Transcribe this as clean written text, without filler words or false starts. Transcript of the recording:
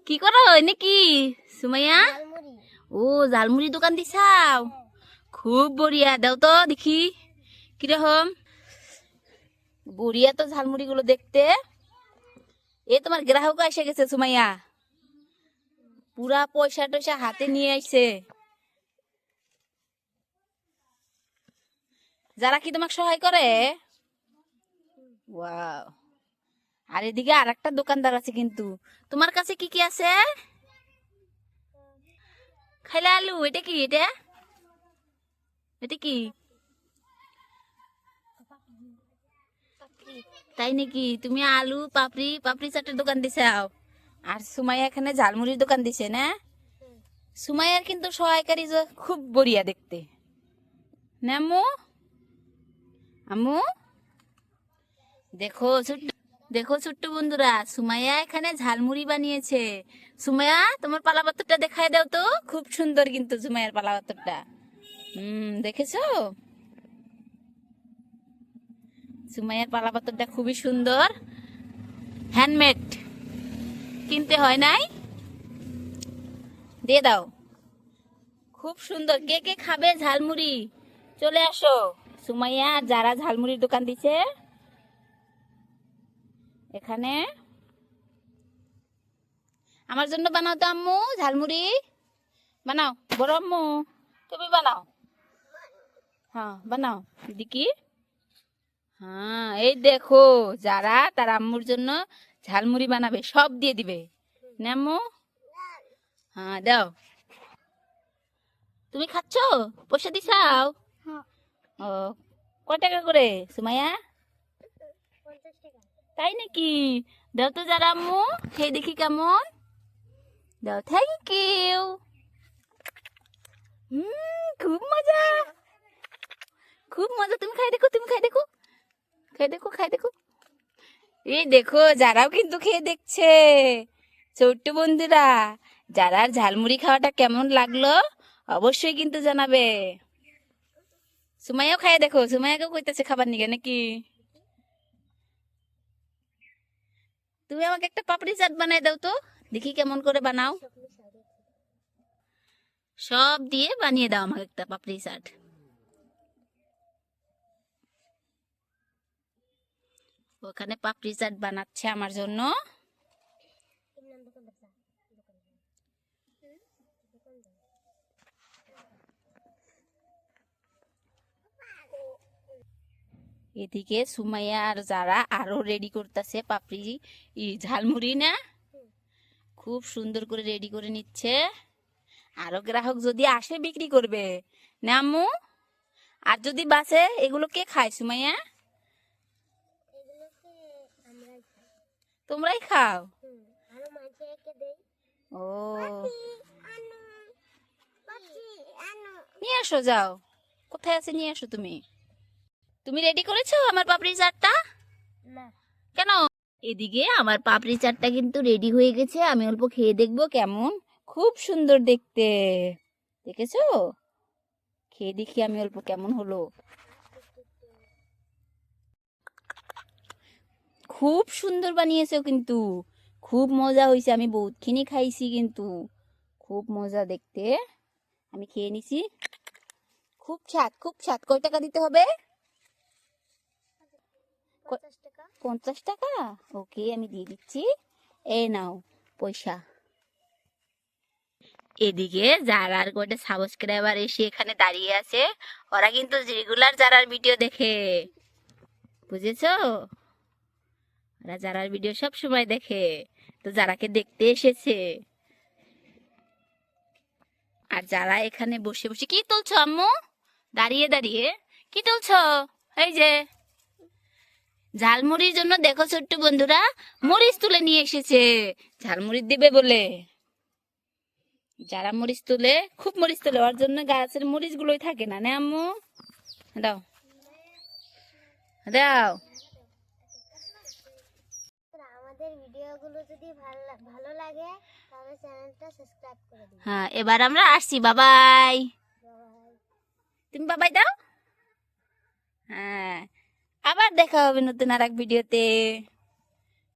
কি করো নাকি সুমাইয়া? ও ঝালমুড়ি দোকান দিছাও, খুব বড়িয়া। দাও তো দেখি কিরকম বড়িয়া তো ঝালমুড়ি গুলো দেখতে। এ তোমার গ্রাহক এসে গেছে সুমাইয়া, পুরা পয়সা টয়সা হাতে নিয়ে আসছে। যারা কি তোমাকে সহায় করে? ওয়াও। আর এদিকে আর একটা দোকানদার আছে কিন্তু। তোমার কাছে কি কি আছে? খাইলে আলু, এটা কি? এটা এটা কি? তাই নাকি? তুমি আলু পাপড়ি পাপড়ি চাটের দোকান দিছাও, আর সুমাইয়া এখানে ঝালমুড়ির দোকান দিছে না? সুমাইয়ার কিন্তু সহায়কারী যে খুব বড়িয়া দেখতে না আম্মু? আম্মু দেখো ছোট্ট, দেখো ছোট্ট বন্ধুরা, সুমাইয়া এখানে ঝালমুড়ি বানিয়েছে। সুমাইয়া তোমার পালাপাত্রটা দেখায় দাও তো, খুব সুন্দর কিন্তু সুমাইয়ার পালাপাত্রটা। দেখেছো? সুমাইয়ার পালাপাত্রটা খুবই সুন্দর, হ্যান্ডমেড, কিনতে হয় নাই। দিয়ে দাও, খুব সুন্দর। কে কে খাবে ঝালমুড়ি চলে আসো। সুমাইয়া যারা ঝালমুড়ির দোকান দিছে এখানে। আমার জন্য বানাও তো আম্মু ঝালমুড়ি, বানাও বড় আম্মু, তুমি বানাও। হ্যাঁ বানাও দিদি। হ্যাঁ এই দেখো, যারা তার আম্মুর জন্য ঝালমুড়ি বানাবে সব দিয়ে দিবে না আম্মু? হ্যাঁ দাও। তুমি খাচ্ছ? পয়সা দিছাও? ও, কয় টাকা করে সুমাইয়া? তাই নাকি? দাও তো যারা আম্মু, খেয়ে দেখি কেমন। দাও, থ্যাংক ইউ। খুব মজা, খুব মজা। তুমি খাই দেখো, তুমি খাই দেখো, খাই দেখো, খাই দেখো। এই দেখো যারাও কিন্তু খেয়ে দেখছে। ছোট্ট বন্ধুরা, যারা ঝালমুড়ি খাওয়াটা কেমন লাগলো অবশ্যই কিন্তু জানাবে। সুমাইয়াও খাই দেখো, সুমাইয়াকেও কইতেছে খাবার নিগে নাকি? তুমি আমাকে একটা পাপড়ি চাট বানাই দাও তো, দেখি কেমন করে বানাও। সব দিয়ে বানিয়ে দাও আমাকে একটা পাপড়ি চাট। ওখানে পাপড়ি চাট বানাচ্ছে আমার জন্য। এদিকে সুমাইয়া আর যারা আরো রেডি করতেছে পাপড়ি ঝালমুড়ি না, খুব সুন্দর করে রেডি করে নিচ্ছে। আরো গ্রাহক যদি আসে বিক্রি করবে না আম্মু? আর যদি বাসে এগুলো কে খায় সুমাইয়া? তোমরাই খাও? ও, নিয়ে আসো, যাও, কোথায় আছে নিয়ে আসো। তুমি তুমি রেডি করেছো আমার পাপড়ি চাটটা? কেন? এদিকে আমার পাপড়ি চাটটা কিন্তু রেডি হয়ে গেছে, আমি অল্প খেয়ে দেখবো কেমন। খুব সুন্দর দেখতে, দেখেছো? খেয়ে দেখি আমি অল্প কেমন হলো। খুব সুন্দর বানিয়েছো কিন্তু, খুব মজা হয়েছে। আমি বহুতখিনি খাইছি কিন্তু, খুব মজা দেখতে। আমি খেয়ে নিছি, খুব স্বাদ, খুব স্বাদ। কয় টাকা দিতে হবে? 50 টাকা। ওকে, আমি দিয়ে দিচ্ছি, এই নাও পয়সা। এদিকে যারার কয়টা সাবস্ক্রাইবার এসে এখানে দাঁড়িয়ে আছে, ওরা কিন্তু রেগুলার যারার ভিডিও দেখে, বুঝেছো? ওরা যারার ভিডিও সব সময় দেখে, তো যারাকে দেখতে এসেছে। আর যারা এখানে বসে বসে কি তুলছো আম্মু? দাঁড়িয়ে দাঁড়িয়ে কি তুলছো? এই যে ঝালমুড়ির জন্য দেখো ছোট্ট বন্ধুরা, মরিচ তুলে নিয়ে এসেছে ঝালমুড়ি দিবে বলে। যারা মরিচ তুলে, খুব মরিচ তুলে, ওর জন্য গাছের মরিচ গুলোই থাকে না না আম্মু? দাও দাও। আমাদের ভিডিওগুলো যদি ভালো লাগে তাহলে চ্যানেলটা সাবস্ক্রাইব করে দিন। হ্যাঁ, এবার আমরা আসছি, বাবাই। তুমি বাবাই দাও। হ্যাঁ, আবার দেখা হবে নতুন আর এক ভিডিওতে।